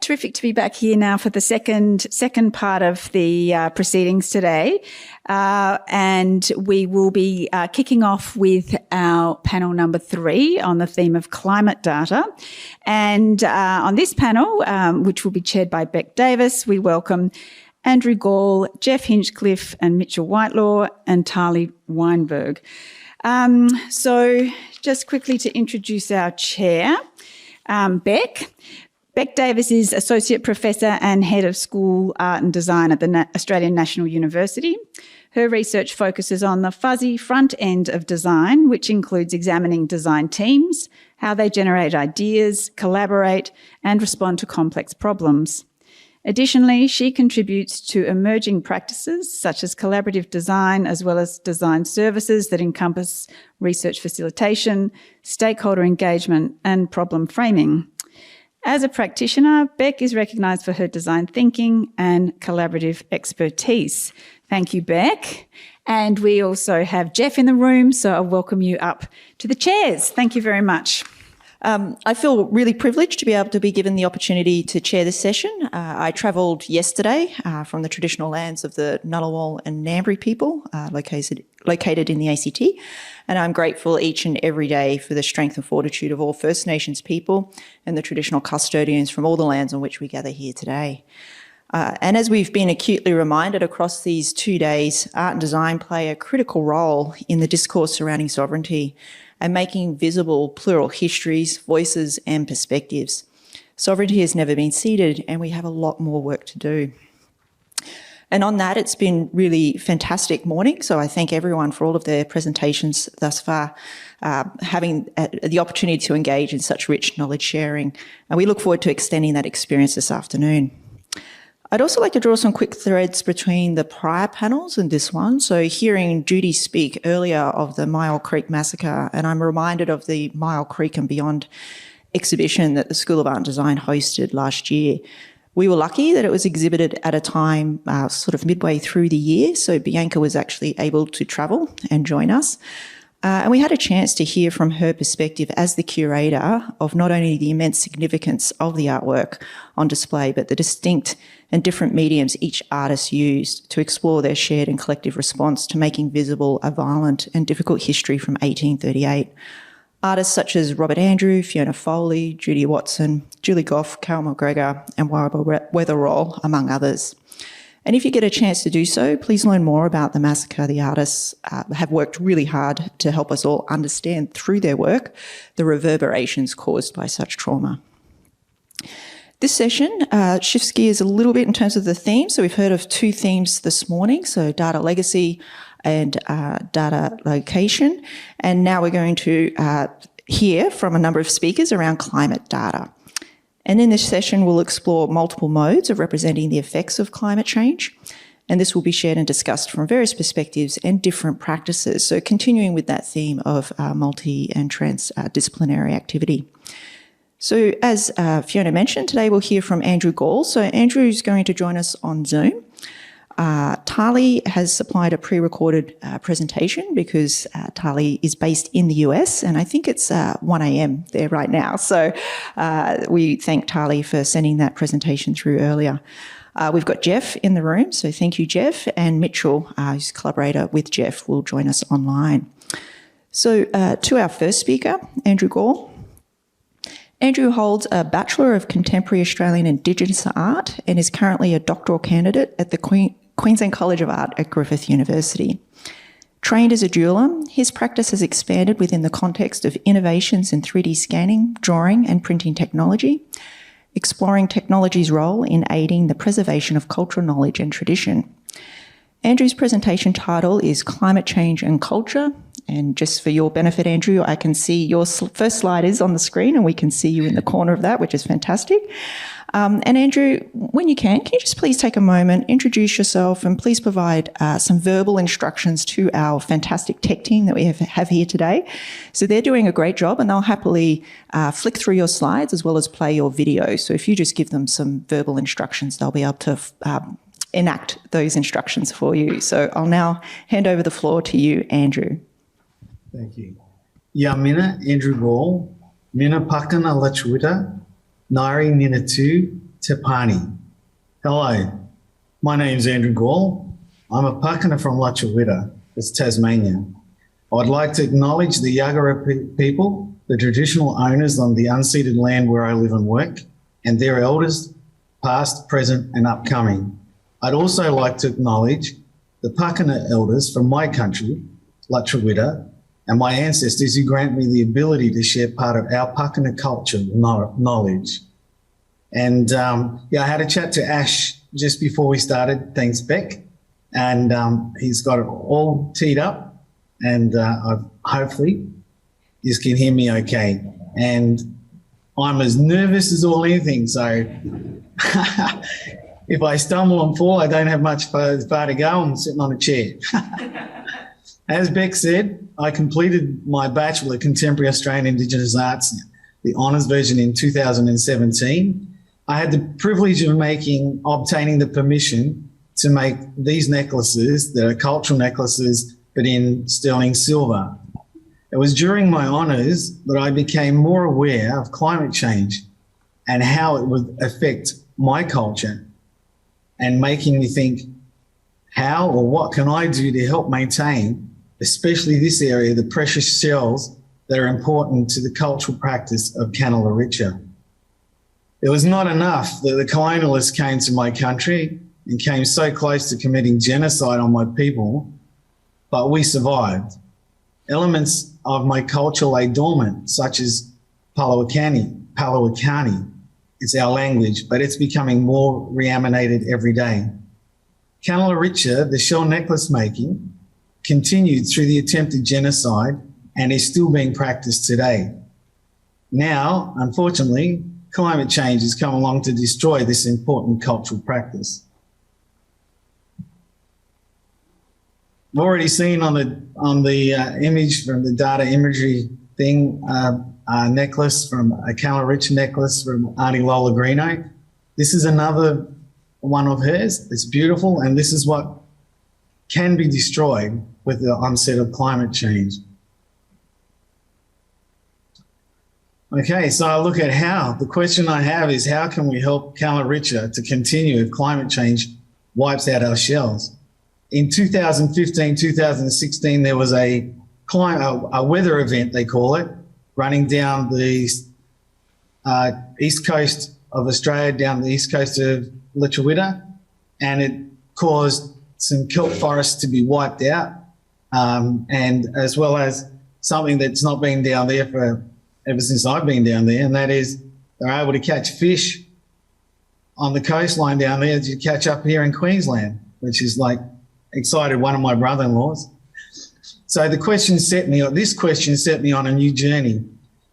terrific to be back here now for the second part of the proceedings today. And we will be kicking off with our panel number 3 on the theme of climate data. And on this panel, which will be chaired by Beck Davis, we welcome Andrew Gall, Geoff Hinchcliffe and Mitchell Whitelaw and Tali Weinberg. So just quickly to introduce our chair, Beck. Beck Davis is Associate Professor and Head of School Art and Design at the Australian National University. Her research focuses on the fuzzy front end of design, which includes examining design teams, how they generate ideas, collaborate, and respond to complex problems. Additionally, she contributes to emerging practices such as collaborative design, as well as design services that encompass research facilitation, stakeholder engagement, and problem framing. As a practitioner, Beck is recognised for her design thinking and collaborative expertise. Thank you, Beck. And we also have Geoff in the room, so I'll welcome you up to the chairs. Thank you very much. I feel really privileged to be able to be given the opportunity to chair this session. I travelled yesterday from the traditional lands of the Ngunnawal and Ngambri people located in the ACT, and I'm grateful each and every day for the strength and fortitude of all First Nations people and the traditional custodians from all the lands on which we gather here today. And as we've been acutely reminded across these 2 days, art and design play a critical role in the discourse surrounding sovereignty and making visible plural histories, voices and perspectives. Sovereignty has never been ceded and we have a lot more work to do. And on that, it's been really fantastic morning. So I thank everyone for all of their presentations thus far, having the opportunity to engage in such rich knowledge sharing. And we look forward to extending that experience this afternoon. I'd also like to draw some quick threads between the prior panels and this one. So hearing Judy speak earlier of the Myall Creek massacre, and I'm reminded of the Myall Creek and Beyond exhibition that the School of Art and Design hosted last year. We were lucky that it was exhibited at a time sort of midway through the year, so Bianca was actually able to travel and join us. And we had a chance to hear from her perspective as the curator of not only the immense significance of the artwork on display, but the distinct and different mediums each artist used to explore their shared and collective response to making visible a violent and difficult history from 1838. Artists such as Robert Andrew, Fiona Foley, Judy Watson, Julie Goff, Carol McGregor and Warraba Weatherall, among others. And if you get a chance to do so, please learn more about the massacre. The artists have worked really hard to help us all understand through their work the reverberations caused by such trauma. This session shifts gears a little bit in terms of the theme. So we've heard of 2 themes this morning, so data legacy and data location. And now we're going to hear from a number of speakers around climate data. And in this session, we'll explore multiple modes of representing the effects of climate change. And this will be shared and discussed from various perspectives and different practices. So continuing with that theme of multi and transdisciplinary activity. So as Fiona mentioned, today we'll hear from Andrew Gall. So Andrew's going to join us on Zoom. Tali has supplied a pre-recorded presentation because Tali is based in the US and I think it's 1 a.m. there right now. So we thank Tali for sending that presentation through earlier. We've got Geoff in the room, so thank you, Geoff, and Mitchell, who's a collaborator with Geoff, will join us online. So to our first speaker, Andrew Gall. Andrew holds a Bachelor of Contemporary Australian Indigenous Art and is currently a doctoral candidate at the Queensland College of Art at Griffith University. Trained as a jeweller, his practice has expanded within the context of innovations in 3D scanning, drawing and printing technology, exploring technology's role in aiding the preservation of cultural knowledge and tradition. Andrew's presentation title is Climate Change and Culture. And just for your benefit, Andrew, I can see your first slide is on the screen and we can see you in the corner of that, which is fantastic. And Andrew, when you can you just please take a moment, introduce yourself and please provide some verbal instructions to our fantastic tech team that we have here today. So they're doing a great job and they'll happily flick through your slides as well as play your video. So if you just give them some verbal instructions, they'll be able to enact those instructions for you. So I'll now hand over the floor to you, Andrew. Thank you. Yamina Andrew Gall, Mina Pakana Lachuita, Nari Ninatu, Tepani. Hello, my name's Andrew Gall. I'm a Pakana from Lutruwita, it's Tasmania. I'd like to acknowledge the Yagara people, the traditional owners on the unceded land where I live and work, and their elders, past, present and upcoming. I'd also like to acknowledge the Pakana elders from my country, Lutruwita, and my ancestors who grant me the ability to share part of our Pakana culture knowledge. And I had a chat to Ash just before we started, thanks Beck, and he's got it all teed up, and hopefully you can hear me okay. And I'm as nervous as all anything, so if I stumble and fall, I don't have much far to go. I'm sitting on a chair. As Beck said, I completed my Bachelor of Contemporary Australian Indigenous Arts, the honours version, in 2017. I had the privilege of obtaining the permission to make these necklaces that are cultural necklaces, but in sterling silver. It was during my honours that I became more aware of climate change and how it would affect my culture, and making me think, how or what can I do to help maintain, especially this area, the precious shells that are important to the cultural practice of Canala Richa. It was not enough that the colonialists came to my country and came so close to committing genocide on my people, but we survived. Elements of my culture lay dormant, such as Palawakani. It's our language, but it's becoming more reanimated every day. Canala Richa, the shell necklace making, continued through the attempted genocide and is still being practiced today. Now, unfortunately, climate change has come along to destroy this important cultural practice. I've already seen on the image from the data imagery thing, a necklace from a Canala Richa necklace from Auntie Lola Greeno. This is another one of hers. It's beautiful, and this is what can be destroyed with the onset of climate change. Okay, so I look at how. The question I have is, how can we help Canala Richa to continue if climate change wipes out our shells? In 2015, 2016, there was a weather event, they call it, running down the east coast of Australia, down the east coast of Lutruwita, and it caused some kelp forests to be wiped out, and as well as something that's not been down there ever since I've been down there, and that is they're able to catch fish on the coastline down there that you catch up here in Queensland, which is like excited one of my brother-in-laws. So this question set me on a new journey.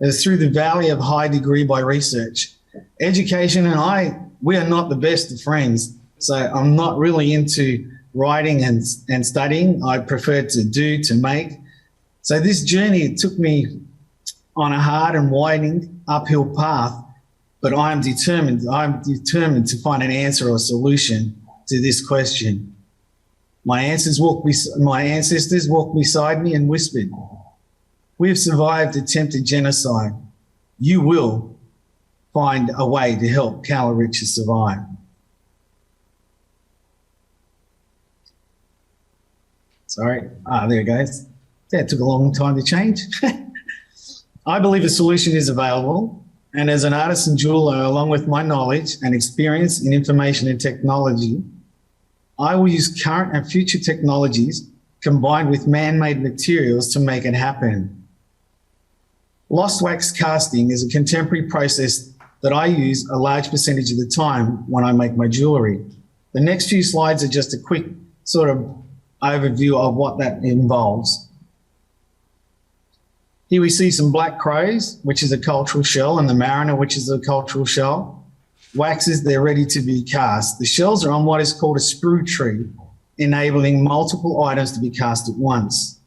It was through the valley of high degree by research. Education and we are not the best of friends. So I'm not really into writing and studying. I prefer to make. So this journey, it took me on a hard and winding uphill path, but I'm determined to find an answer or solution to this question. My ancestors walked beside me and whispered, "We have survived attempted genocide. You will find a way to help Canala Richa survive." Sorry. There it goes. That took a long time to change. I believe a solution is available, and as an artist and jeweller, along with my knowledge and experience in information and technology, I will use current and future technologies combined with man-made materials to make it happen. Lost wax casting is a contemporary process that I use a large percentage of the time when I make my jewellery. The next few slides are just a quick sort of overview of what that involves. Here we see some black crows, which is a cultural shell, and the mariner, which is a cultural shell. Waxes, they're ready to be cast. The shells are on what is called a sprue tree, enabling multiple items to be cast at once.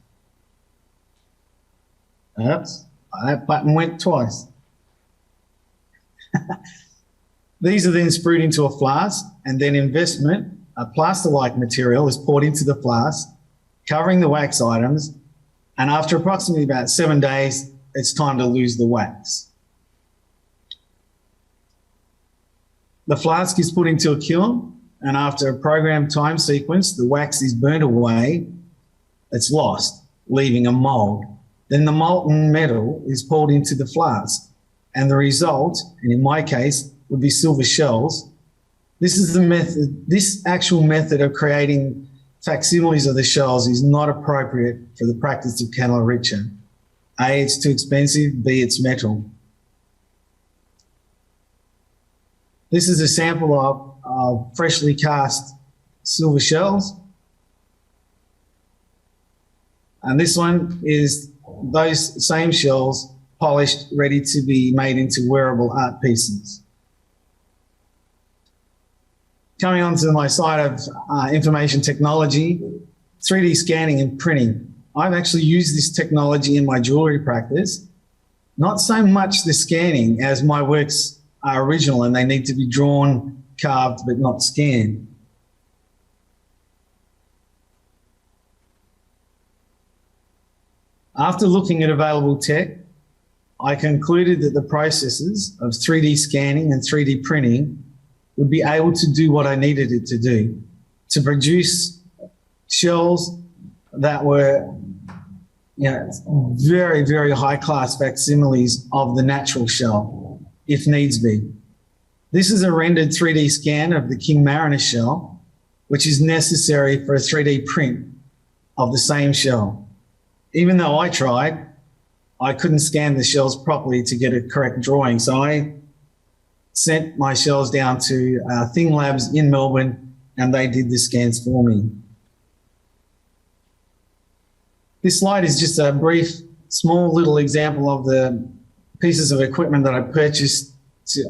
Oops, that button went twice. These are then sprued into a flask, and then investment, a plaster-like material, is poured into the flask, covering the wax items, and after approximately about 7 days, it's time to lose the wax. The flask is put into a kiln, and after a programmed time sequence, the wax is burnt away. It's lost, leaving a mould. Then the molten metal is poured into the flask, and the result, and in my case, would be silver shells. This is the method. This actual method of creating facsimiles of the shells is not appropriate for the practice of Canala Richa. A, it's too expensive. B, it's metal. This is a sample of freshly cast silver shells. And this one is those same shells polished, ready to be made into wearable art pieces. Coming on to my side of information technology, 3D scanning and printing. I've actually used this technology in my jewellery practice. Not so much the scanning, as my works are original and they need to be drawn, carved, but not scanned. After looking at available tech, I concluded that the processes of 3D scanning and 3D printing would be able to do what I needed it to do, to produce shells that were, very, very high-class facsimiles of the natural shell, if needs be. This is a rendered 3D scan of the King Mariner shell, which is necessary for a 3D print of the same shell. Even though I tried, I couldn't scan the shells properly to get a correct drawing, so I sent my shells down to Thing Labs in Melbourne, and they did the scans for me. This slide is just a brief, small little example of the pieces of equipment that I purchased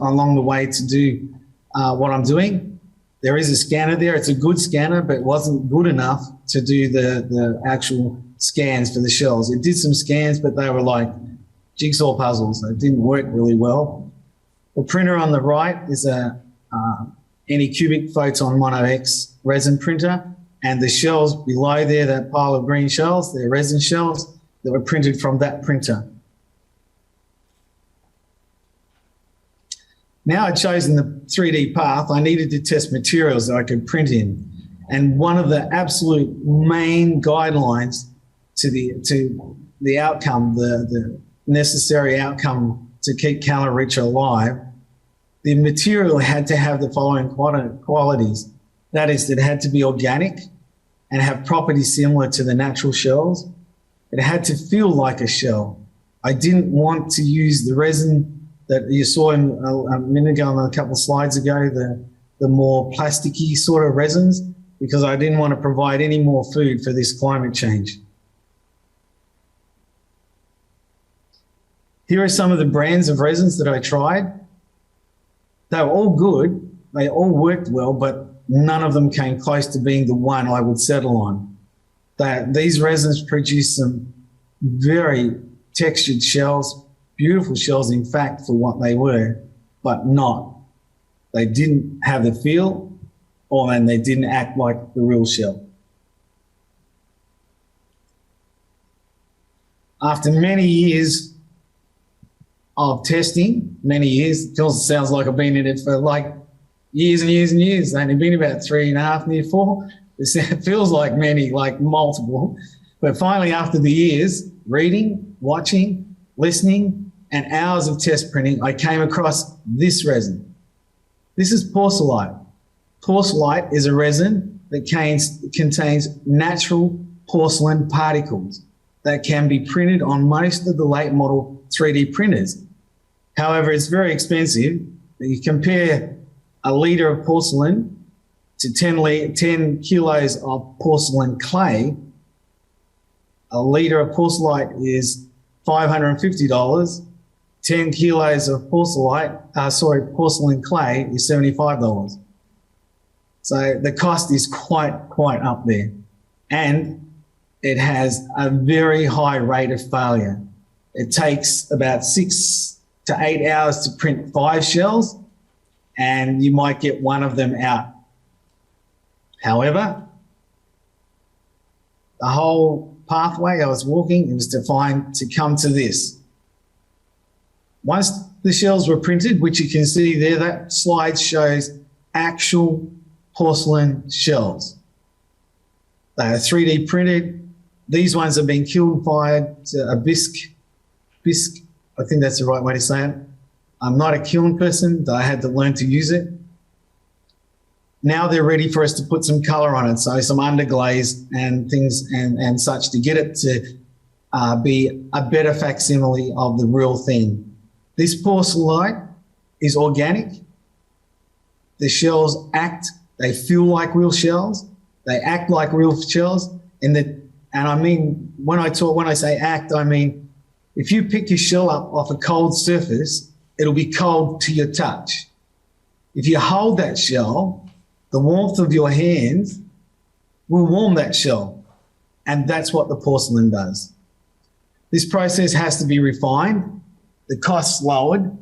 along the way to do what I'm doing. There is a scanner there. It's a good scanner, but it wasn't good enough to do the actual scans for the shells. It did some scans, but they were like jigsaw puzzles. They didn't work really well. The printer on the right is a Anycubic Photon Mono X resin printer, and the shells below there, that pile of green shells, they're resin shells that were printed from that printer. Now I'd chosen the 3D path, I needed to test materials that I could print in. And one of the absolute main guidelines to the outcome, the necessary outcome to keep Canala Richa alive, the material had to have the following qualities. That is, it had to be organic and have properties similar to the natural shells. It had to feel like a shell. I didn't want to use the resin that you saw a minute ago and a couple of slides ago, the more plasticky sort of resins, because I didn't want to provide any more food for this climate change. Here are some of the brands of resins that I tried. They were all good, they all worked well, but none of them came close to being the one I would settle on. These resins produce some very textured shells, beautiful shells, in fact, for what they were, but not. They didn't have the feel, and they didn't act like the real shell. After many years of testing, it sounds like I've been in it for like years and years and years. It's only been about 3.5, near 4. It feels like many, like multiple. But finally, after the years, reading, watching, listening, and hours of test printing, I came across this resin. This is porcellite. Porcellite is a resin that contains natural porcelain particles that can be printed on most of the late model 3D printers. However, it's very expensive. You compare a litre of porcelain to 10 kilos of porcelain clay. A litre of porcellite is $550. 10 kilos of porcelain clay is $75. So the cost is quite up there. And it has a very high rate of failure. It takes about 6 to 8 hours to print 5 shells, and you might get one of them out. However, the whole pathway I was walking, it was to come to this. Once the shells were printed, which you can see there, that slide shows actual porcelain shells. They are 3D printed. These ones have been kiln fired to a bisque, I think that's the right way to say it. I'm not a kiln person, but I had to learn to use it. Now they're ready for us to put some colour on it, so some underglaze and things and such to get it to be a better facsimile of the real thing. This porcelain is organic. The shells act, they feel like real shells, they act like real shells, and I mean, when I say act, I mean, if you pick your shell up off a cold surface, it'll be cold to your touch. If you hold that shell, the warmth of your hands will warm that shell, and that's what the porcelain does. This process has to be refined, the costs lowered,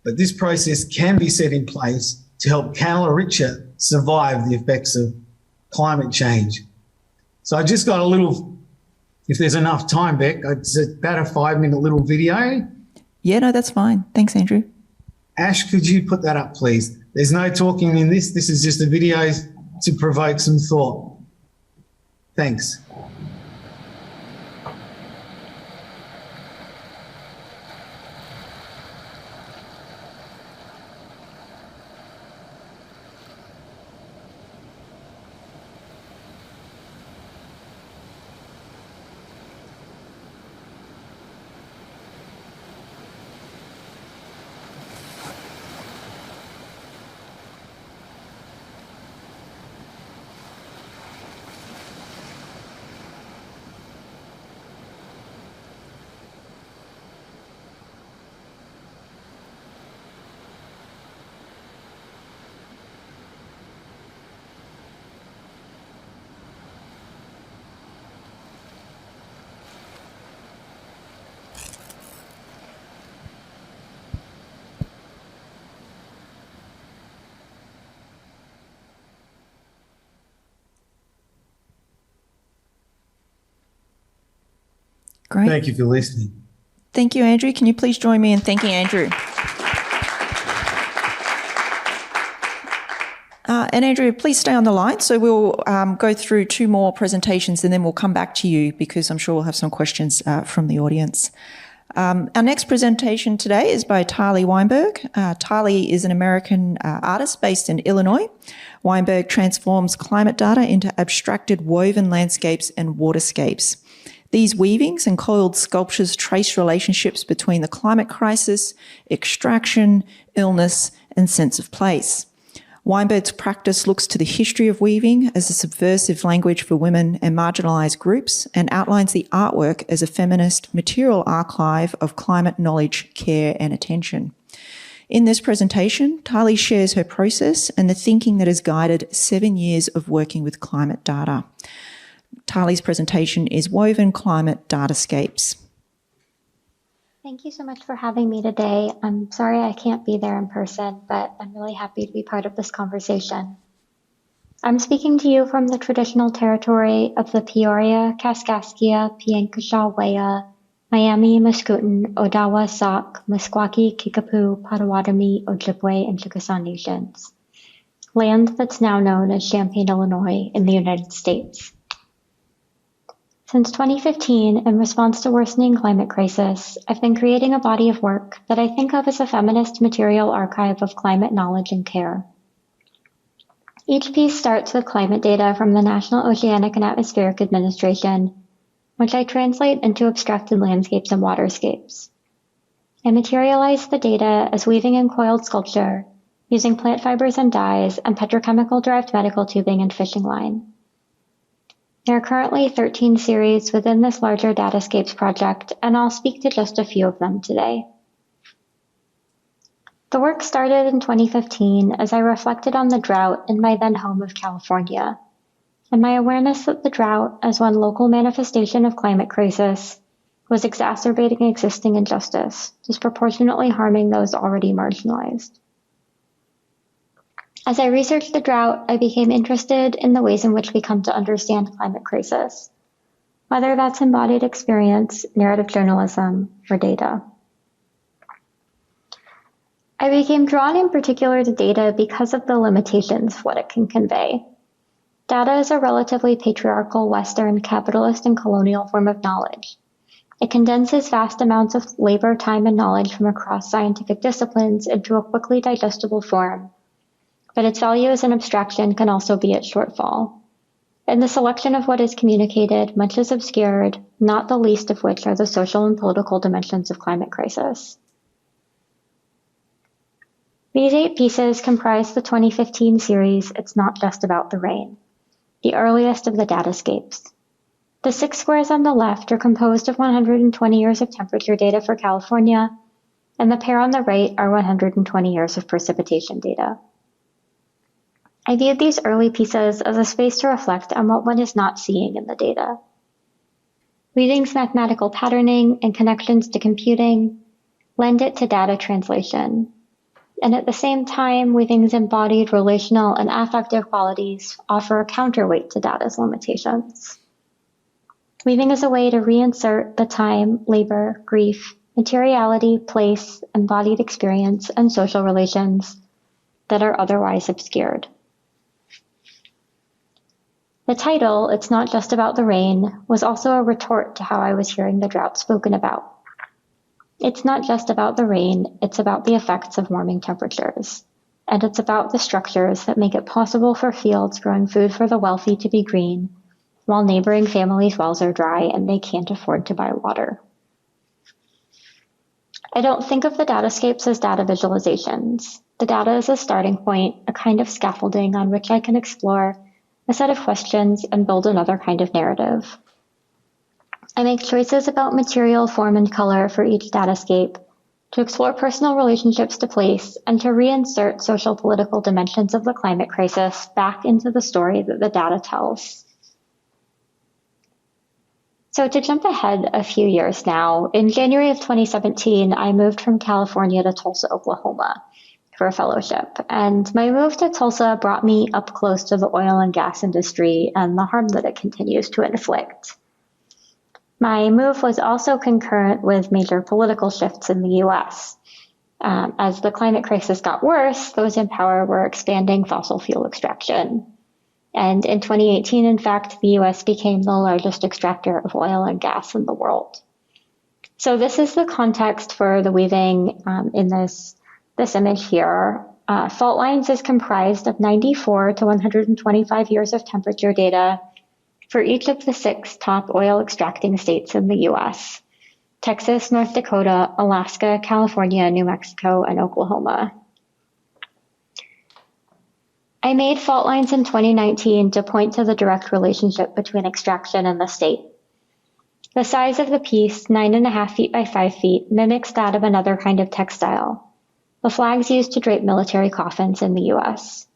but this process can be set in place to help Canala Richa survive the effects of climate change. So I just got a little, if there's enough time, Beck, it's about a 5-minute little video. Yeah, no, that's fine. Thanks, Andrew. Ash, could you put that up, please? There's no talking in this. This is just a video to provoke some thought. Thanks. Great. Thank you for listening. Thank you, Andrew. Can you please join me in thanking Andrew? And Andrew, please stay on the line. So we'll go through 2 more presentations and then we'll come back to you because I'm sure we'll have some questions from the audience. Our next presentation today is by Tali Weinberg. Tali is an American artist based in Illinois. Weinberg transforms climate data into abstracted woven landscapes and waterscapes. These weavings and coiled sculptures trace relationships between the climate crisis, extraction, illness, and sense of place. Weinberg's practice looks to the history of weaving as a subversive language for women and marginalised groups and outlines the artwork as a feminist material archive of climate knowledge, care and attention. In this presentation, Tali shares her process and the thinking that has guided 7 years of working with climate data. Tali's presentation is Woven Climate Datascapes. Thank you so much for having me today. I'm sorry I can't be there in person, but I'm really happy to be part of this conversation. I'm speaking to you from the traditional territory of the Peoria, Kaskaskia, Piankashaw, Waya, Miami, Mascoutin, Odawa, Sauk, Meskwaki, Kickapoo, Potawatomi, Ojibwe, and Chickasaw nations. Land that's now known as Champaign, Illinois, in the United States. Since 2015, in response to worsening climate crisis, I've been creating a body of work that I think of as a feminist material archive of climate knowledge and care. Each piece starts with climate data from the National Oceanic and Atmospheric Administration, which I translate into abstracted landscapes and waterscapes. I materialize the data as weaving and coiled sculpture using plant fibers and dyes and petrochemical-derived medical tubing and fishing line. There are currently 13 series within this larger Datascapes project, and I'll speak to just a few of them today. The work started in 2015 as I reflected on the drought in my then home of California, and my awareness that the drought, as one local manifestation of climate crisis, was exacerbating existing injustice, disproportionately harming those already marginalized. As I researched the drought, I became interested in the ways in which we come to understand climate crisis, whether that's embodied experience, narrative journalism, or data. I became drawn in particular to data because of the limitations of what it can convey. Data is a relatively patriarchal, Western, capitalist, and colonial form of knowledge. It condenses vast amounts of labor, time, and knowledge from across scientific disciplines into a quickly digestible form, but its value as an abstraction can also be its shortfall. In the selection of what is communicated, much is obscured, not the least of which are the social and political dimensions of climate crisis. These 8 pieces comprise the 2015 series, It's Not Just About the Rain, the earliest of the datascapes. The 6 squares on the left are composed of 120 years of temperature data for California, and the pair on the right are 120 years of precipitation data. I viewed these early pieces as a space to reflect on what one is not seeing in the data. Weaving's mathematical patterning and connections to computing lend it to data translation. And at the same time, Weaving's embodied relational and affective qualities offer a counterweight to data's limitations. Weaving is a way to reinsert the time, labor, grief, materiality, place, embodied experience, and social relations that are otherwise obscured. The title, It's Not Just About the Rain, was also a retort to how I was hearing the drought spoken about. It's not just about the rain, it's about the effects of warming temperatures. And it's about the structures that make it possible for fields growing food for the wealthy to be green, while neighboring families' wells are dry and they can't afford to buy water. I don't think of the datascapes as data visualizations. The data is a starting point, a kind of scaffolding on which I can explore a set of questions and build another kind of narrative. I make choices about material, form, and color for each datascape to explore personal relationships to place and to reinsert social political dimensions of the climate crisis back into the story that the data tells. So to jump ahead a few years now, in January of 2017, I moved from California to Tulsa, Oklahoma for a fellowship. And my move to Tulsa brought me up close to the oil and gas industry and the harm that it continues to inflict. My move was also concurrent with major political shifts in the US. As the climate crisis got worse, those in power were expanding fossil fuel extraction. And in 2018, in fact, the US became the largest extractor of oil and gas in the world. So this is the context for the weaving in this image here. Fault lines is comprised of 94 to 125 years of temperature data for each of the 6 top oil extracting states in the US: Texas, North Dakota, Alaska, California, New Mexico, and Oklahoma. I made fault lines in 2019 to point to the direct relationship between extraction and the state. The size of the piece, 9.5 feet by 5 feet, mimics that of another kind of textile, the flags used to drape military coffins in the US.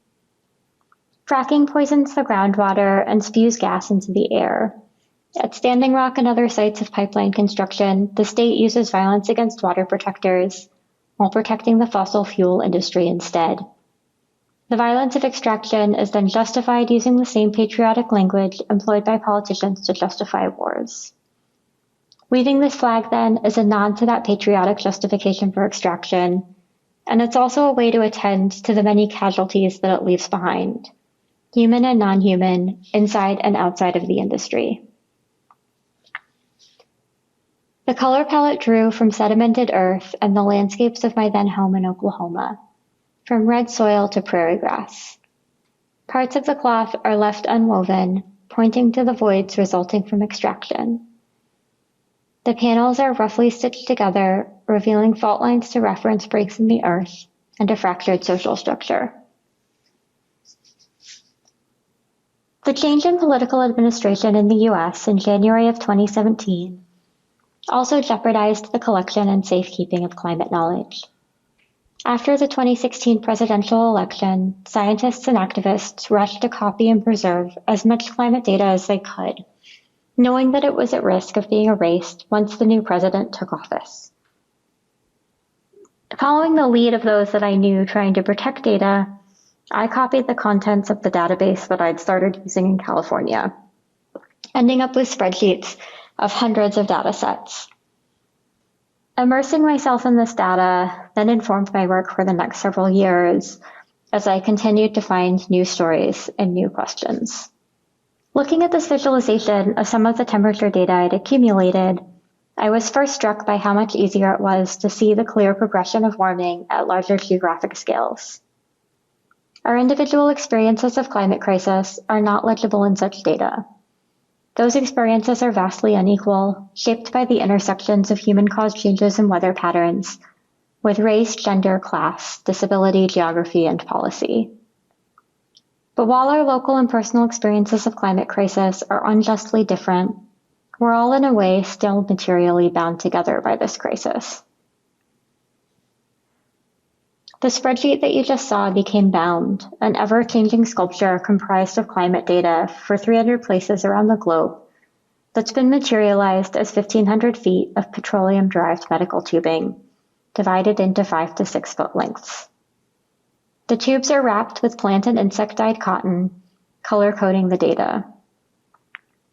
Fracking poisons the groundwater and spews gas into the air. At Standing Rock and other sites of pipeline construction, the state uses violence against water protectors while protecting the fossil fuel industry instead. The violence of extraction is then justified using the same patriotic language employed by politicians to justify wars. Weaving this flag, then, is a nod to that patriotic justification for extraction, and it's also a way to attend to the many casualties that it leaves behind, human and non-human, inside and outside of the industry. The color palette drew from sedimented earth and the landscapes of my then home in Oklahoma, from red soil to prairie grass. Parts of the cloth are left unwoven, pointing to the voids resulting from extraction. The panels are roughly stitched together, revealing fault lines to reference breaks in the earth and a fractured social structure. The change in political administration in the US in January of 2017 also jeopardized the collection and safekeeping of climate knowledge. After the 2016 presidential election, scientists and activists rushed to copy and preserve as much climate data as they could, knowing that it was at risk of being erased once the new president took office. Following the lead of those that I knew trying to protect data, I copied the contents of the database that I'd started using in California, ending up with spreadsheets of hundreds of data sets. Immersing myself in this data then informed my work for the next several years as I continued to find new stories and new questions. Looking at this visualization of some of the temperature data I'd accumulated, I was first struck by how much easier it was to see the clear progression of warming at larger geographic scales. Our individual experiences of climate crisis are not legible in such data. Those experiences are vastly unequal, shaped by the intersections of human-caused changes in weather patterns with race, gender, class, disability, geography, and policy. But while our local and personal experiences of climate crisis are unjustly different, we're all in a way still materially bound together by this crisis. The spreadsheet that you just saw became Bound, an ever-changing sculpture comprised of climate data for 300 places around the globe that's been materialized as 1,500 feet of petroleum-derived medical tubing, divided into 5 to 6 foot lengths. The tubes are wrapped with plant and insect-dyed cotton, color-coding the data.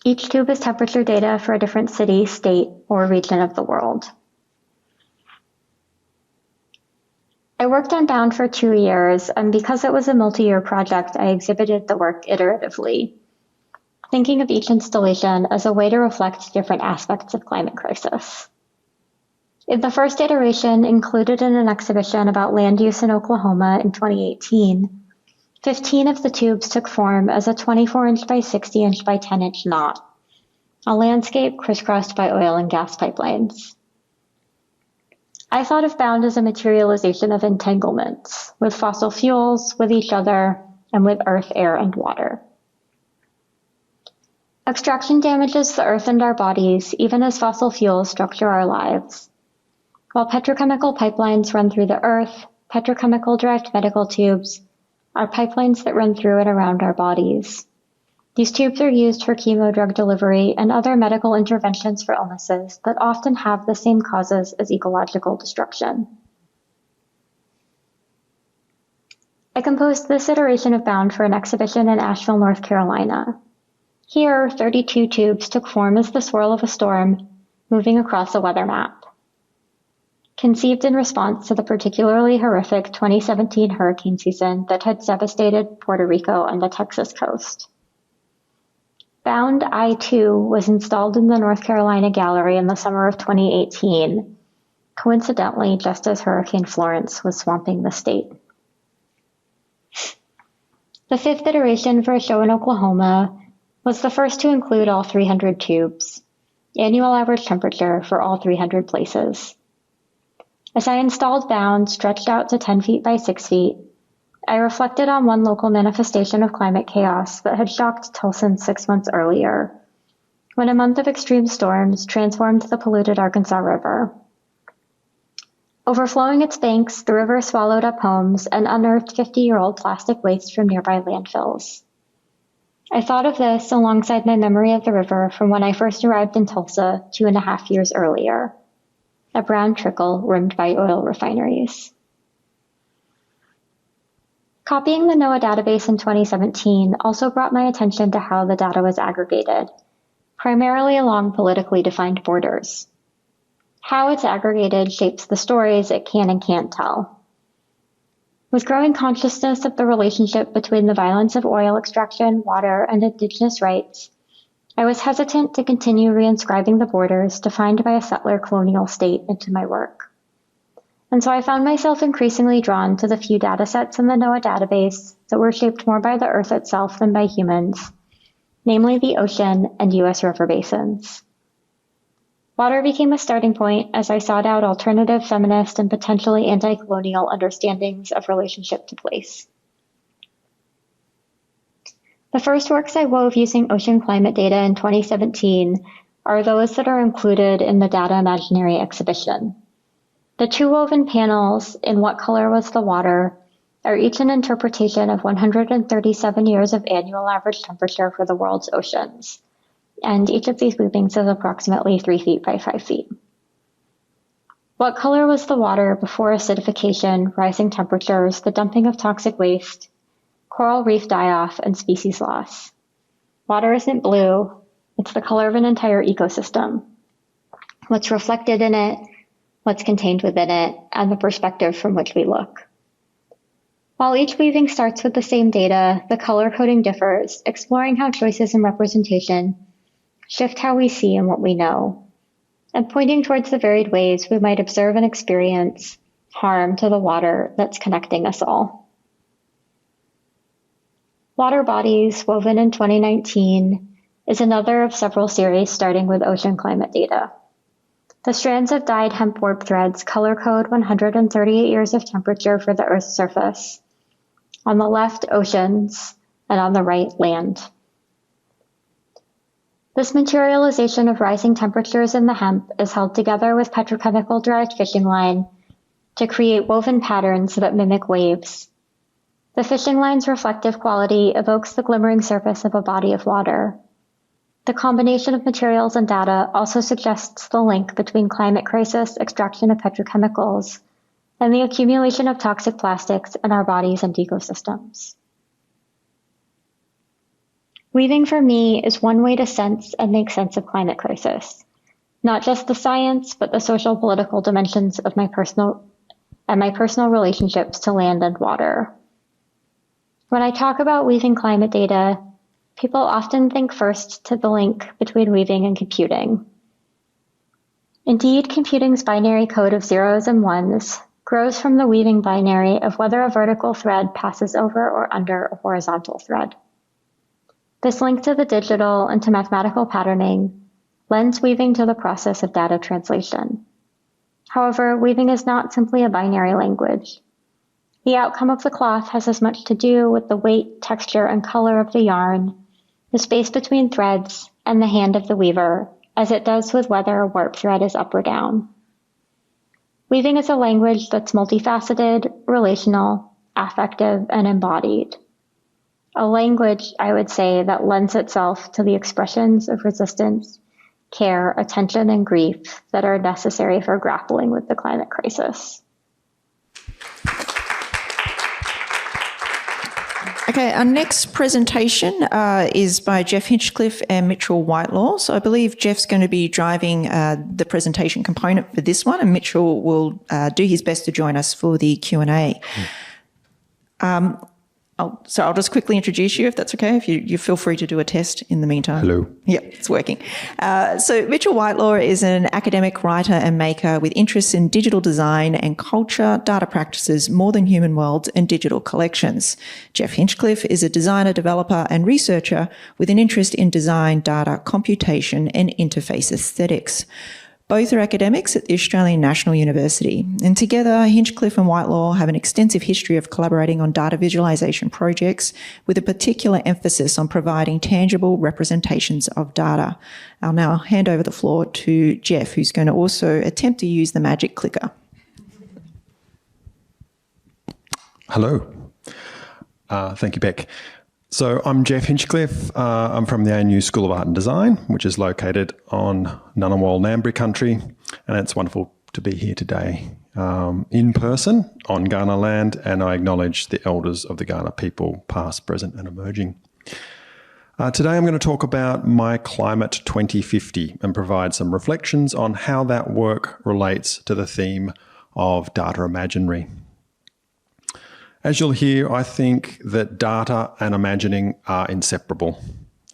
Each tube is temperature data for a different city, state, or region of the world. I worked on Bound for 2 years, and because it was a multi-year project, I exhibited the work iteratively, thinking of each installation as a way to reflect different aspects of climate crisis. In the first iteration, included in an exhibition about land use in Oklahoma in 2018, 15 of the tubes took form as a 24-inch by 60-inch by 10-inch knot, a landscape crisscrossed by oil and gas pipelines. I thought of Bound as a materialization of entanglements, with fossil fuels, with each other, and with earth, air, and water. Extraction damages the earth and our bodies, even as fossil fuels structure our lives. While petrochemical pipelines run through the earth, petrochemical-derived medical tubes are pipelines that run through and around our bodies. These tubes are used for chemo drug delivery and other medical interventions for illnesses that often have the same causes as ecological destruction. I composed this iteration of Bound for an exhibition in Asheville, North Carolina. Here, 32 tubes took form as the swirl of a storm moving across a weather map. Conceived in response to the particularly horrific 2017 hurricane season that had devastated Puerto Rico and the Texas coast. Bound I-2 was installed in the North Carolina Gallery in the summer of 2018, coincidentally just as Hurricane Florence was swamping the state. The fifth iteration for a show in Oklahoma was the first to include all 300 tubes, annual average temperature for all 300 places. As I installed Bound, stretched out to 10 feet by 6 feet, I reflected on one local manifestation of climate chaos that had shocked Tulsans 6 months earlier, when a month of extreme storms transformed the polluted Arkansas River. Overflowing its banks, the river swallowed up homes and unearthed 50-year-old plastic waste from nearby landfills. I thought of this alongside my memory of the river from when I first arrived in Tulsa 2.5 years earlier, a brown trickle rimmed by oil refineries. Copying the NOAA database in 2017 also brought my attention to how the data was aggregated, primarily along politically defined borders. How it's aggregated shapes the stories it can and can't tell. With growing consciousness of the relationship between the violence of oil extraction, water, and Indigenous rights, I was hesitant to continue reinscribing the borders defined by a settler colonial state into my work. And so I found myself increasingly drawn to the few data sets in the NOAA database that were shaped more by the Earth itself than by humans, namely the ocean and U.S. river basins. Water became a starting point as I sought out alternative feminist and potentially anti-colonial understandings of relationship to place. The first works I wove using ocean climate data in 2017 are those that are included in the Data Imaginary exhibition. The two woven panels, In What Color Was the Water, are each an interpretation of 137 years of annual average temperature for the world's oceans, and each of these weavings is approximately 3 feet by 5 feet. What color was the water before acidification, rising temperatures, the dumping of toxic waste, coral reef die-off, and species loss? Water isn't blue, it's the color of an entire ecosystem. What's reflected in it, what's contained within it, and the perspective from which we look. While each weaving starts with the same data, the color coding differs, exploring how choices in representation shift how we see and what we know, and pointing towards the varied ways we might observe and experience harm to the water that's connecting us all. Water Bodies, woven in 2019, is another of several series starting with ocean climate data. The strands of dyed hemp warp threads color code 138 years of temperature for the Earth's surface. On the left, oceans, and on the right, land. This materialization of rising temperatures in the hemp is held together with petrochemical-derived fishing line to create woven patterns that mimic waves. The fishing line's reflective quality evokes the glimmering surface of a body of water. The combination of materials and data also suggests the link between climate crisis, extraction of petrochemicals, and the accumulation of toxic plastics in our bodies and ecosystems. Weaving for me is one way to sense and make sense of climate crisis, not just the science, but the social political dimensions of my personal relationships to land and water. When I talk about weaving climate data, people often think first to the link between weaving and computing. Indeed, computing's binary code of zeros and ones grows from the weaving binary of whether a vertical thread passes over or under a horizontal thread. This link to the digital and to mathematical patterning lends weaving to the process of data translation. However, weaving is not simply a binary language. The outcome of the cloth has as much to do with the weight, texture, and color of the yarn, the space between threads, and the hand of the weaver, as it does with whether a warp thread is up or down. Weaving is a language that's multifaceted, relational, affective, and embodied. A language, I would say, that lends itself to the expressions of resistance, care, attention, and grief that are necessary for grappling with the climate crisis. Okay, our next presentation is by Geoff Hinchcliffe and Mitchell Whitelaw. So I believe Geoff's going to be driving the presentation component for this one, and Mitchell will do his best to join us for the Q&A. So I'll just quickly introduce you, if that's okay, if you feel free to do a test in the meantime. Hello. Yeah, it's working. So Mitchell Whitelaw is an academic writer and maker with interests in digital design and culture, data practices, more than human worlds, and digital collections. Geoff Hinchcliffe is a designer, developer, and researcher with an interest in design, data, computation, and interface aesthetics. Both are academics at the Australian National University, and together Hinchcliffe and Whitelaw have an extensive history of collaborating on data visualisation projects with a particular emphasis on providing tangible representations of data. I'll now hand over the floor to Geoff, who's going to also attempt to use the magic clicker. Hello. Thank you, Beck. So I'm Geoff Hinchcliffe. I'm from the ANU School of Art and Design, which is located on Ngunnawal Ngambri country, and it's wonderful to be here today in person on Kaurna land, and I acknowledge the elders of the Kaurna people, past, present and emerging. Today I'm going to talk about My Climate 2050 and provide some reflections on how that work relates to the theme of data imaginary. As you'll hear, I think that data and imagining are inseparable.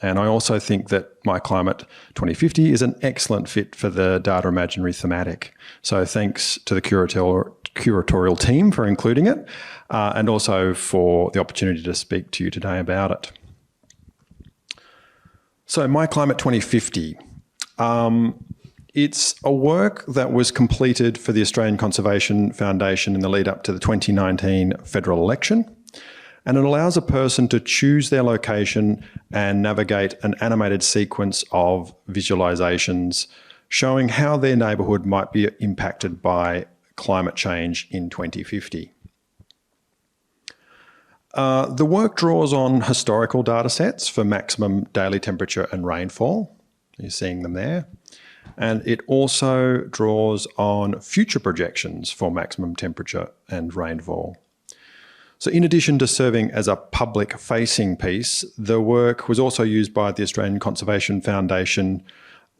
And I also think that My Climate 2050 is an excellent fit for the data imaginary thematic. So thanks to the curatorial team for including it, and also for the opportunity to speak to you today about it. So My Climate 2050. It's a work that was completed for the Australian Conservation Foundation in the lead up to the 2019 federal election, and it allows a person to choose their location and navigate an animated sequence of visualisations showing how their neighbourhood might be impacted by climate change in 2050. The work draws on historical data sets for maximum daily temperature and rainfall. You're seeing them there. And it also draws on future projections for maximum temperature and rainfall. So in addition to serving as a public-facing piece, the work was also used by the Australian Conservation Foundation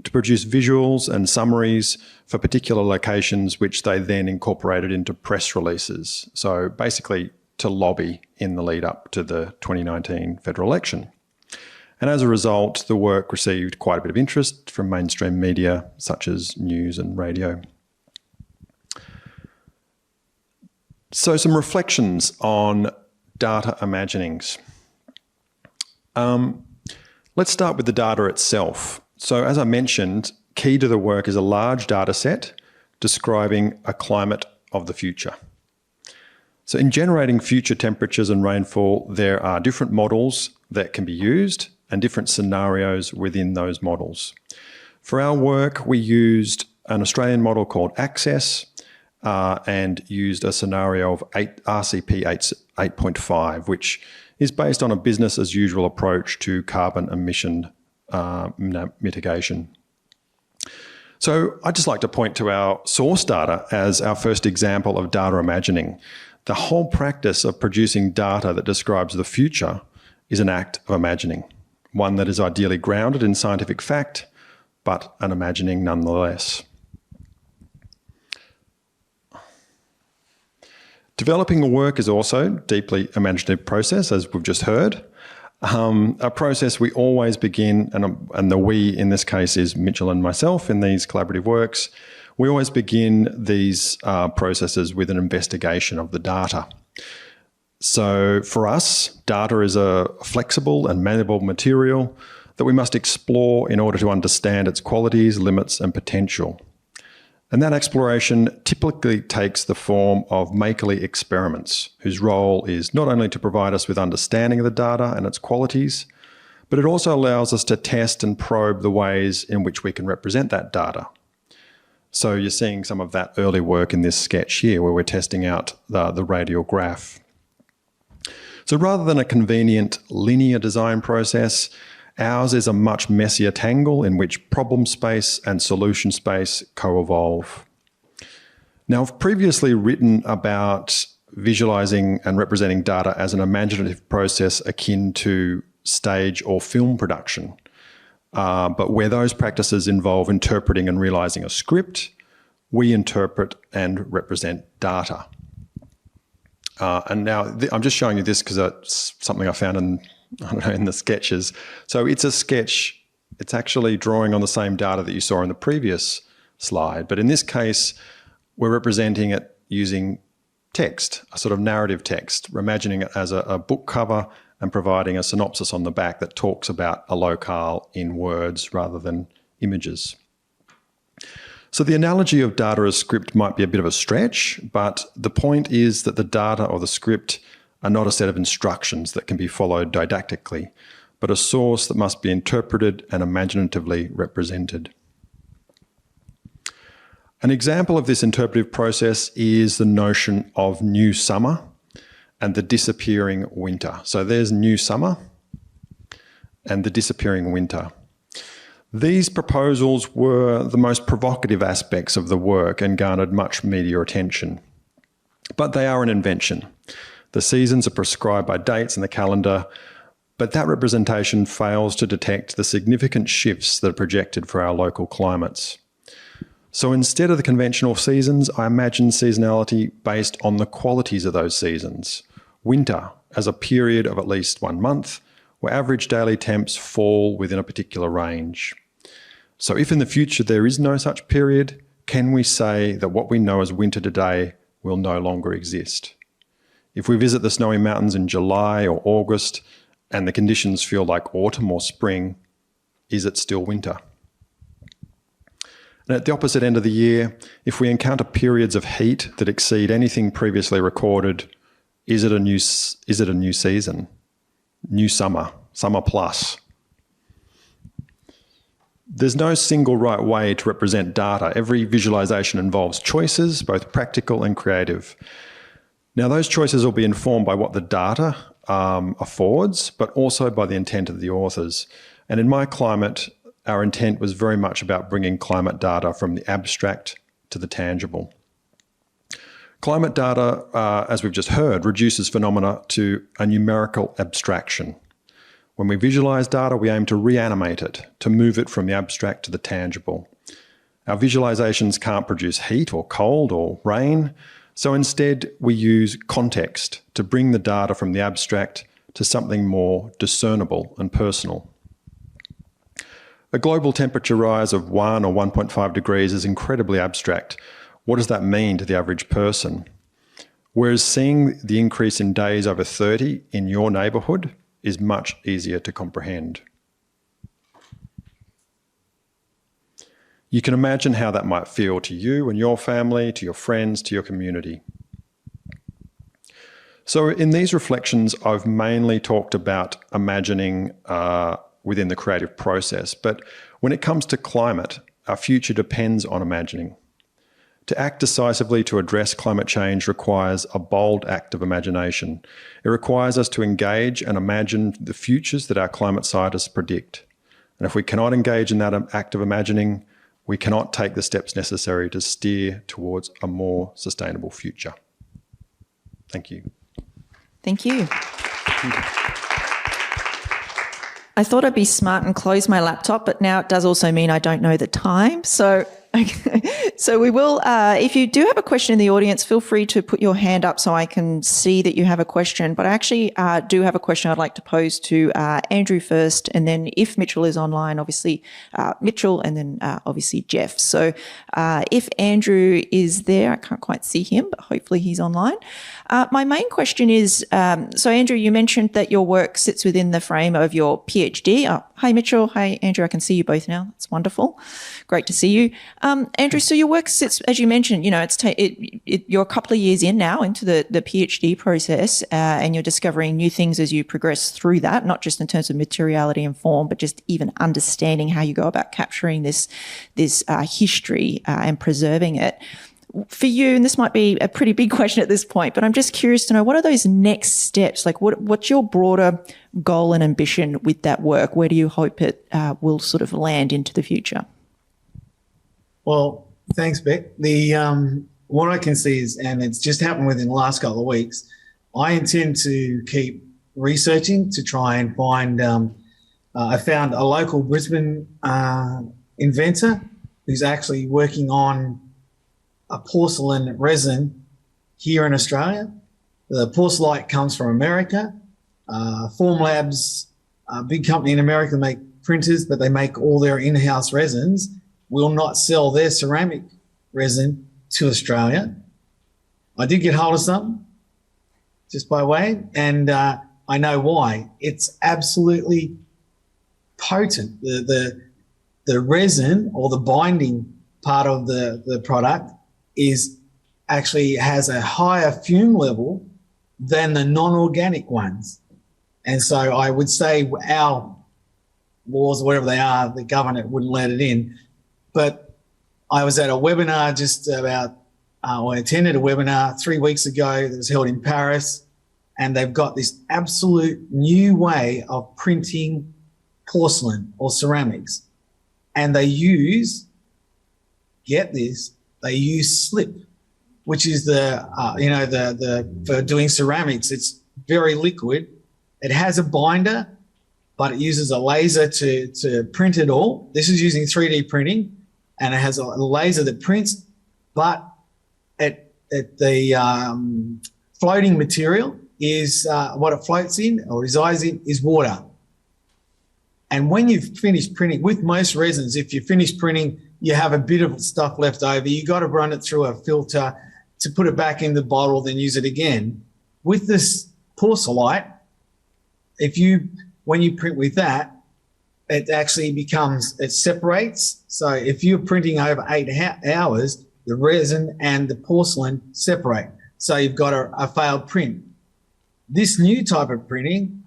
to produce visuals and summaries for particular locations, which they then incorporated into press releases. So basically to lobby in the lead up to the 2019 federal election. And as a result, the work received quite a bit of interest from mainstream media, such as news and radio. So some reflections on data imaginings. Let's start with the data itself. So as I mentioned, key to the work is a large data set describing a climate of the future. So in generating future temperatures and rainfall, there are different models that can be used and different scenarios within those models. For our work, we used an Australian model called Access and used a scenario of RCP 8.5, which is based on a business as usual approach to carbon emission mitigation. So I'd just like to point to our source data as our first example of data imagining. The whole practice of producing data that describes the future is an act of imagining, one that is ideally grounded in scientific fact, but an imagining nonetheless. Developing a work is also a deeply imaginative process, as we've just heard. A process we always begin, and the we in this case is Mitchell and myself in these collaborative works, we always begin these processes with an investigation of the data. So for us, data is a flexible and malleable material that we must explore in order to understand its qualities, limits, and potential. And that exploration typically takes the form of makerly experiments, whose role is not only to provide us with understanding of the data and its qualities, but it also allows us to test and probe the ways in which we can represent that data. So you're seeing some of that early work in this sketch here, where we're testing out the radial graph. So rather than a convenient linear design process, ours is a much messier tangle in which problem space and solution space co-evolve. Now, I've previously written about visualizing and representing data as an imaginative process akin to stage or film production, but where those practices involve interpreting and realizing a script, we interpret and represent data. And now I'm just showing you this because it's something I found in the sketches. So it's a sketch. It's actually drawing on the same data that you saw in the previous slide. But in this case, we're representing it using text, a sort of narrative text. We're imagining it as a book cover and providing a synopsis on the back that talks about a locale in words rather than images. So the analogy of data as script might be a bit of a stretch, but the point is that the data or the script are not a set of instructions that can be followed didactically, but a source that must be interpreted and imaginatively represented. An example of this interpretive process is the notion of new summer and the disappearing winter. So there's new summer and the disappearing winter. These proposals were the most provocative aspects of the work and garnered much media attention. But they are an invention. The seasons are prescribed by dates in the calendar, but that representation fails to detect the significant shifts that are projected for our local climates. So instead of the conventional seasons, I imagine seasonality based on the qualities of those seasons. Winter as a period of at least 1 month, where average daily temps fall within a particular range. So if in the future there is no such period, can we say that what we know as winter today will no longer exist? If we visit the snowy mountains in July or August and the conditions feel like autumn or spring, is it still winter? And at the opposite end of the year, if we encounter periods of heat that exceed anything previously recorded, is it a new season? New summer, summer plus? There's no single right way to represent data. Every visualization involves choices, both practical and creative. Now, those choices will be informed by what the data affords, but also by the intent of the authors. And in my climate, our intent was very much about bringing climate data from the abstract to the tangible. Climate data, as we've just heard, reduces phenomena to a numerical abstraction. When we visualize data, we aim to reanimate it, to move it from the abstract to the tangible. Our visualizations can't produce heat or cold or rain, so instead we use context to bring the data from the abstract to something more discernible and personal. A global temperature rise of 1 or 1.5 degrees is incredibly abstract. What does that mean to the average person? Whereas seeing the increase in days over 30 in your neighbourhood is much easier to comprehend. You can imagine how that might feel to you and your family, to your friends, to your community. So in these reflections, I've mainly talked about imagining within the creative process, but when it comes to climate, our future depends on imagining. To act decisively to address climate change requires a bold act of imagination. It requires us to engage and imagine the futures that our climate scientists predict. And if we cannot engage in that act of imagining, we cannot take the steps necessary to steer towards a more sustainable future. Thank you. Thank you. I thought I'd be smart and close my laptop, but now it does also mean I don't know the time. So we will, if you do have a question in the audience, feel free to put your hand up so I can see that you have a question. But I actually do have a question I'd like to pose to Andrew first, and then if Mitchell is online, obviously Mitchell, and then obviously Geoff. So if Andrew is there, I can't quite see him, but hopefully he's online. My main question is, so Andrew, you mentioned that your work sits within the frame of your PhD. Hi, Mitchell. Hi, Andrew. I can see you both now. That's wonderful. Great to see you. Andrew, so your work sits, as you mentioned, you're a couple of years in now into the PhD process, and you're discovering new things as you progress through that, not just in terms of materiality and form, but just even understanding how you go about capturing this history and preserving it. For you, and this might be a pretty big question at this point, but I'm just curious to know, what are those next steps? Like, what's your broader goal and ambition with that work? Where do you hope it will sort of land into the future? Well, thanks, Beck. What I can see is, and it's just happened within the last couple of weeks, I intend to keep researching to try and find, I found a local Brisbane inventor who's actually working on a porcelain resin here in Australia. The porcellite comes from America. Formlabs, a big company in America, make printers, but they make all their in-house resins, will not sell their ceramic resin to Australia. I did get hold of some, just by way, and I know why. It's absolutely potent. The resin, or the binding part of the product, has a higher fume level than the non-organic ones. And so I would say our laws, whatever they are, the government wouldn't let it in. But I was at a webinar I attended a webinar 3 weeks ago that was held in Paris, and they've got this absolute new way of printing porcelain or ceramics. And they use, get this, they use slip, which is for doing ceramics. It's very liquid. It has a binder, but it uses a laser to print it all. This is using 3D printing, and it has a laser that prints, but the floating material is what it floats in or resides in is water. And when you've finished printing, with most resins, if you finish printing, you have a bit of stuff left over. You got to run it through a filter to put it back in the bottle, then use it again. With this porcellite, when you print with that, it actually it separates. So if you're printing over 8 hours, the resin and the porcelain separate. So you've got a failed print. This new type of printing,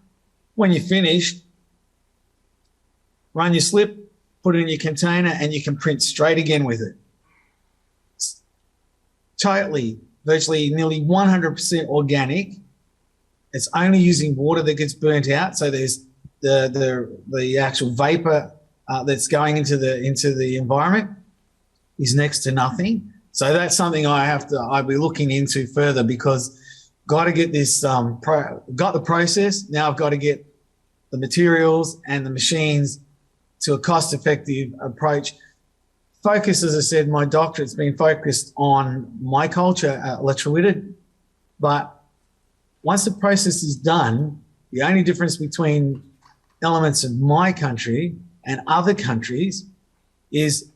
when you're finished, run your slip, put it in your container, and you can print straight again with it. It's virtually nearly 100% organic. It's only using water that gets burnt out. So there's the actual vapor that's going into the environment is next to nothing. So that's something I'll be looking into further, because got to get this, got the process. Now I've got to get the materials and the machines to a cost-effective approach. Focus, as I said, my doctorate's been focused on my culture, electrolytic, but once the process is done, the only difference between elements of my country and other countries is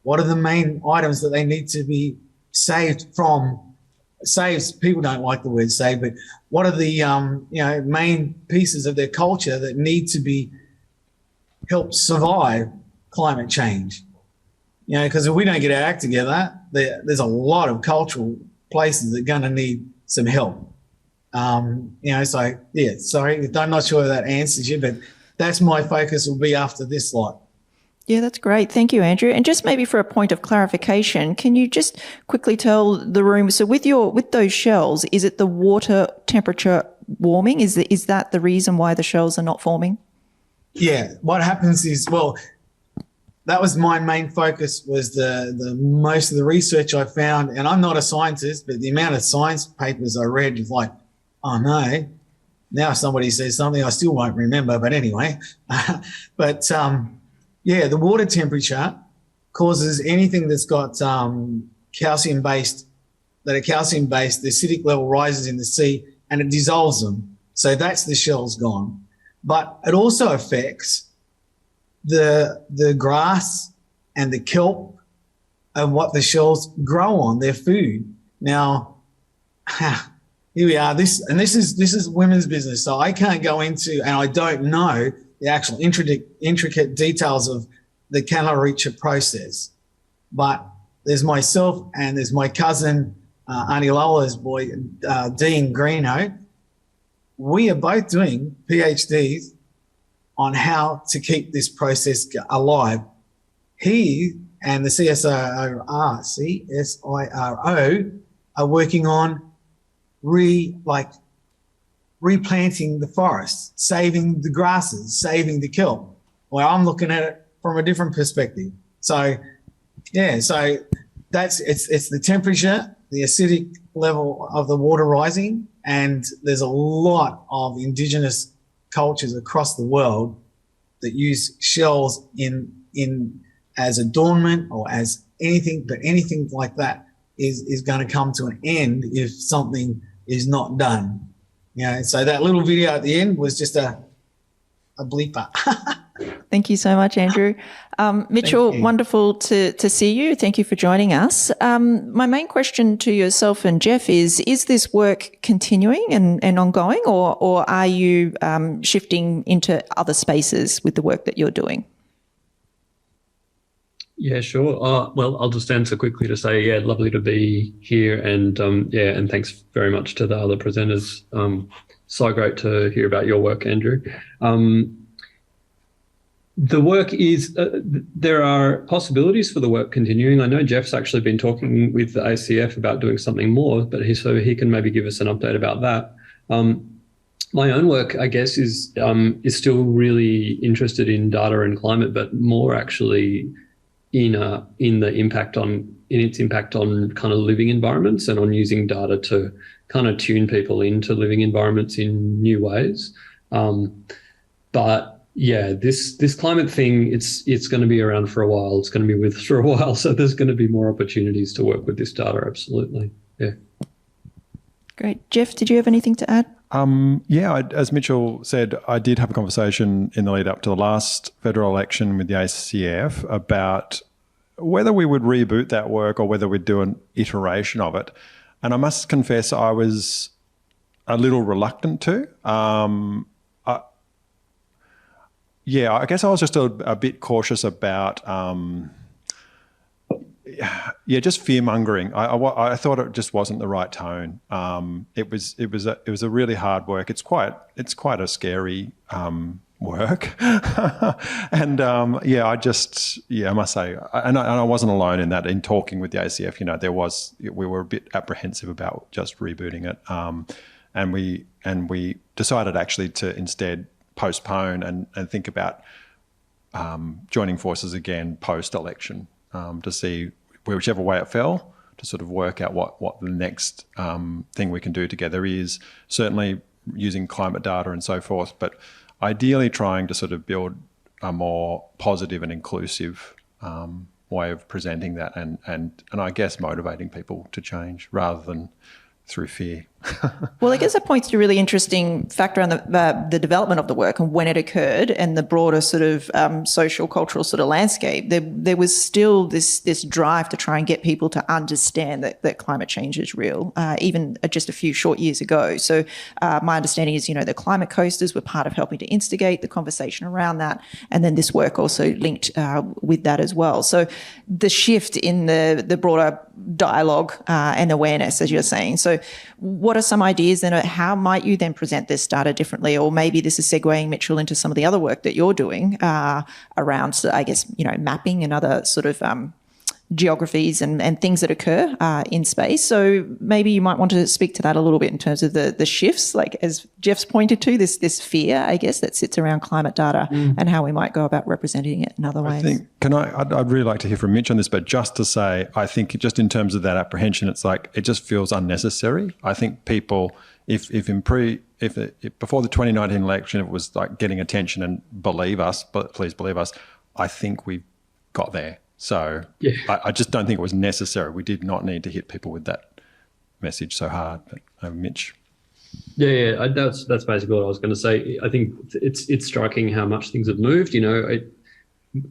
what are the main items that they need to be saved from. Saves, people don't like the word save, but what are the main pieces of their culture that need to be help survive climate change? Because if we don't get our act together, there's a lot of cultural places that are going to need some help. I'm not sure if that answers you, but that's my focus will be after this lot. Yeah, that's great. Thank you, Andrew. And just maybe for a point of clarification, can you just quickly tell the room, so with those shells, is it the water temperature warming? Is that the reason why the shells are not forming? Yeah, what happens is, that was my main focus, was the most of the research I found, and I'm not a scientist, but the amount of science papers I read is like, oh no, now if somebody says something I still won't remember, but anyway. The water temperature causes anything that's got calcium-based, the acidic level rises in the sea and it dissolves them. So that's the shells gone. But it also affects the grass and the kelp and what the shells grow on, their food. Now, here we are. This is women's business, so I can't go into, and I don't know the actual intricate details of the Canalaricha process. But there's myself and there's my cousin, Auntie Lola's boy, Dean Greeno. We are both doing PhDs on how to keep this process alive. He and the CSIRO are working on replanting the forests, saving the grasses, saving the kelp. Well, I'm looking at it from a different perspective. So it's the temperature, the acidic level of the water rising, and there's a lot of indigenous cultures across the world that use shells in as adornment or as anything, but anything like that is going to come to an end if something is not done. So that little video at the end was just a bleeper. Thank you so much, Andrew. Mitchell, wonderful to see you. Thank you for joining us. My main question to yourself and Geoff is this work continuing and ongoing, or are you shifting into other spaces with the work that you're doing? Yeah, sure. Well, I'll just answer quickly to say, lovely to be here, and and thanks very much to the other presenters. So great to hear about your work, Andrew. The work is, there are possibilities for the work continuing. I know Geoff's actually been talking with the ACF about doing something more, but he can maybe give us an update about that. My own work, I guess, is still really interested in data and climate, but more actually in its impact on kind of living environments and on using data to kind of tune people into living environments in new ways. This climate thing, it's going to be around for a while. It's going to be with us for a while. So there's going to be more opportunities to work with this data. Absolutely. Yeah. Great. Geoff, did you have anything to add? As Mitchell said, I did have a conversation in the lead up to the last federal election with the ACF about whether we would reboot that work or whether we'd do an iteration of it. And I must confess I was a little reluctant to. I guess I was just a bit cautious about just fear-mongering. I thought it just wasn't the right tone. It was a really hard work. It's quite a scary work, and I must say, and I wasn't alone in that. In talking with the ACF, we were a bit apprehensive about just rebooting it, and we decided actually to instead postpone and think about joining forces again post-election to see whichever way it fell, to sort of work out what the next thing we can do together is. Certainly using climate data and so forth, but ideally trying to sort of build a more positive and inclusive way of presenting that and I guess motivating people to change rather than through fear. Well, I guess that points to a really interesting factor on the development of the work and when it occurred and the broader sort of social, cultural sort of landscape. There was still this drive to try and get people to understand that climate change is real, even just a few short years ago. So my understanding is, the climate coasters were part of helping to instigate the conversation around that. And then this work also linked with that as well. So the shift in the broader dialogue and awareness, as you're saying. So what are some ideas then? How might you then present this data differently? Or maybe this is segueing, Mitchell, into some of the other work that you're doing around, I guess, mapping and other sort of geographies and things that occur in space. So maybe you might want to speak to that a little bit in terms of the shifts, like as Geoff's pointed to, this fear, I guess, that sits around climate data and how we might go about representing it in other ways. I'd really like to hear from Mitch on this, but just to say, I think just in terms of that apprehension, it's like it just feels unnecessary. I think people, if before the 2019 election it was like getting attention and please believe us, I think we've got there. So yeah. I just don't think it was necessary. We did not need to hit people with that message so hard. But Mitch. Yeah, that's basically what I was going to say. I think it's striking how much things have moved.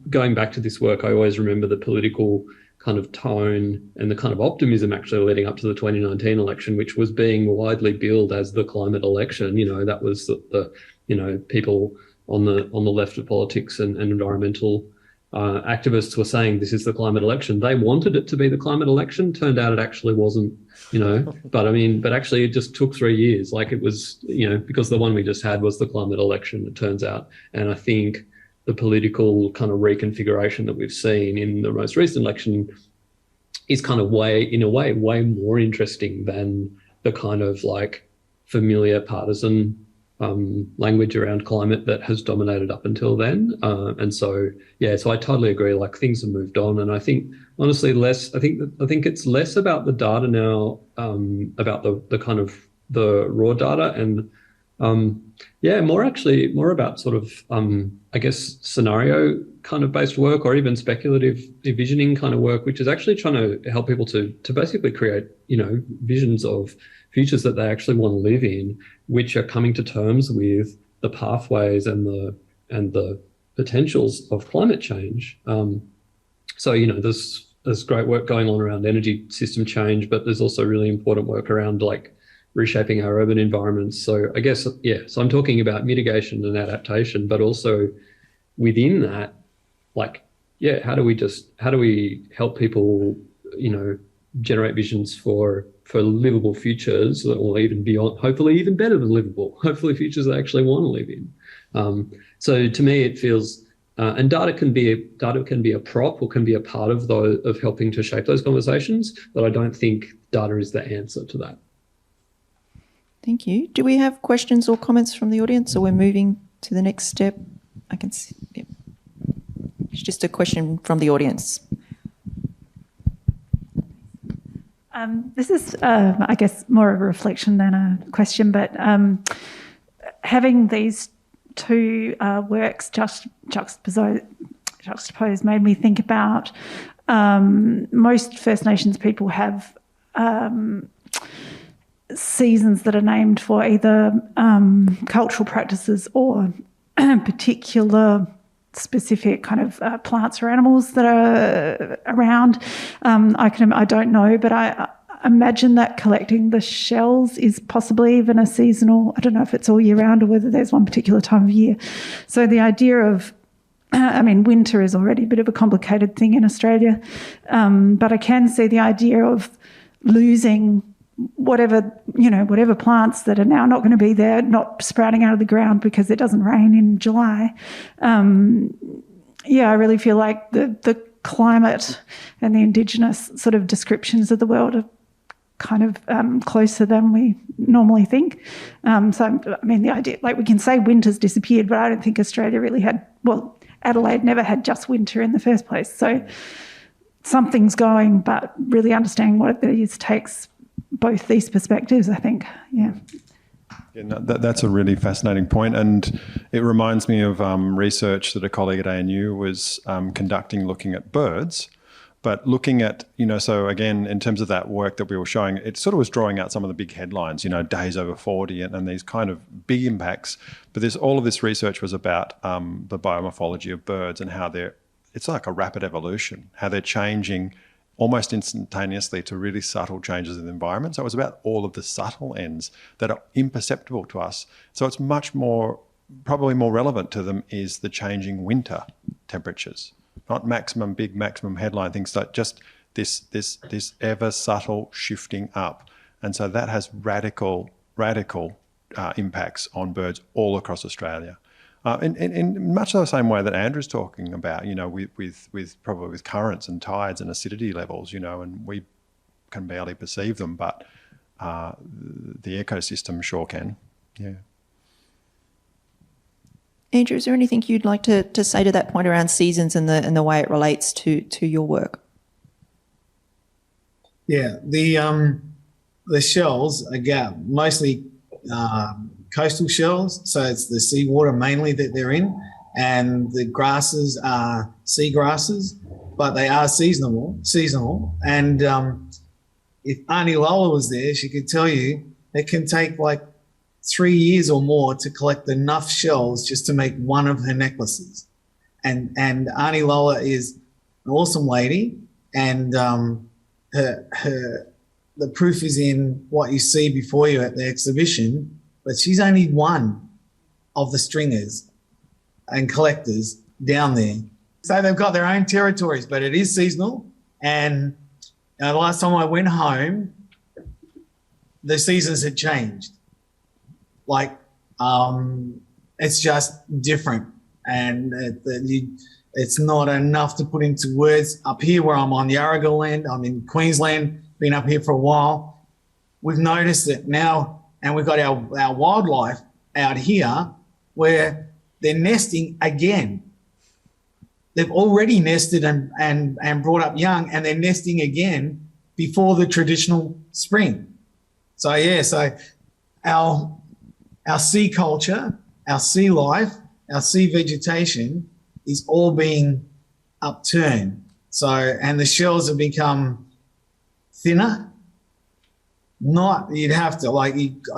Going back to this work, I always remember the political kind of tone and the kind of optimism actually leading up to the 2019 election, which was being widely billed as the climate election. That was the people on the left of politics and environmental activists were saying this is the climate election. They wanted it to be the climate election. Turned out it actually wasn't, but actually it just took 3 years. Like it was, because the one we just had was the climate election, it turns out. And I think the political kind of reconfiguration that we've seen in the most recent election is kind of way more interesting than the kind of like familiar partisan language around climate that has dominated up until then. So I totally agree. Like things have moved on. And I think honestly I think it's less about the data now, about the kind of the raw data and more about sort of, I guess, scenario kind of based work or even speculative envisioning kind of work, which is actually trying to help people to basically create, visions of futures that they actually want to live in, which are coming to terms with the pathways and the potentials of climate change. There's great work going on around energy system change, but there's also really important work around like reshaping our urban environments. So I guess, so I'm talking about mitigation and adaptation, but also within that, how do we help people, generate visions for livable futures or even beyond, hopefully even better than livable, hopefully futures they actually want to live in. So to me, it feels, and data can be a prop or can be a part of helping to shape those conversations, but I don't think data is the answer to that. Thank you. Do we have questions or comments from the audience, or we're moving to the next step? I can see. Yeah. It's just a question from the audience. This is, I guess, more of a reflection than a question, but having these two works juxtaposed made me think about most First Nations people have seasons that are named for either cultural practices or particular specific kind of plants or animals that are around. I don't know, but I imagine that collecting the shells is possibly even a seasonal. I don't know if it's all year round or whether there's one particular time of year. So the idea of, winter is already a bit of a complicated thing in Australia, but I can see the idea of losing whatever plants that are now not going to be there, not sprouting out of the ground because it doesn't rain in July. I really feel like the climate and the Indigenous sort of descriptions of the world are kind of closer than we normally think. The idea, like we can say winter's disappeared, but I don't think Australia really had, Adelaide never had just winter in the first place. So something's going, but really understanding what it is takes both these perspectives, I think. Yeah. Yeah, no, that's a really fascinating point, and it reminds me of research that a colleague at ANU was conducting looking at birds, but looking at, so again, in terms of that work that we were showing, it sort of was drawing out some of the big headlines, days over 40 and these kind of big impacts. But all of this research was about the biomorphology of birds and how it's like a rapid evolution, how they're changing almost instantaneously to really subtle changes in the environment. So it was about all of the subtle ends that are imperceptible to us. So it's much more, probably more relevant to them is the changing winter temperatures, not maximum headline things, like just this ever subtle shifting up. And so that has radical impacts on birds all across Australia. In much the same way that Andrew's talking about, with currents and tides and acidity levels, and we can barely perceive them, but the ecosystem sure can. Yeah. Andrew, is there anything you'd like to say to that point around seasons and the way it relates to your work? Yeah, the shells are mostly coastal shells, so it's the seawater mainly that they're in, and the grasses are sea grasses, but they are seasonal. And if Auntie Lola was there, she could tell you it can take like 3 years or more to collect enough shells just to make one of her necklaces. And Auntie Lola is an awesome lady, and the proof is in what you see before you at the exhibition. But she's only one of the stringers and collectors down there. So they've got their own territories, but it is seasonal. And the last time I went home, the seasons had changed. Like, it's just different. And it's not enough to put into words. Up here where I'm on Yarraga land, I'm in Queensland, been up here for a while. We've noticed it now. And we've got our wildlife out here where they're nesting again. They've already nested and brought up young, and they're nesting again before the traditional spring. So our sea culture, our sea life, our sea vegetation is all being upturned. So, and the shells have become thinner. You'd have to, I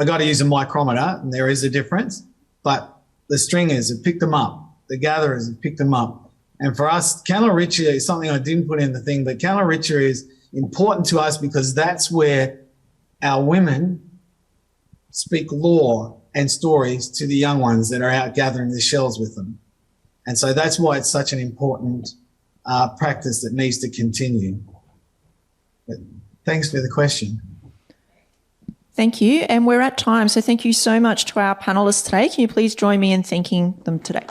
got to use a micrometer, and there is a difference, but the stringers have picked them up. The gatherers have picked them up. And for us, Canna-Richa is something I didn't put in the thing, but Canna-Richa is important to us because that's where our women speak lore and stories to the young ones that are out gathering the shells with them. And so that's why it's such an important practice that needs to continue. But thanks for the question. Thank you. And we're at time, so thank you so much to our panellists today. Can you please join me in thanking them today?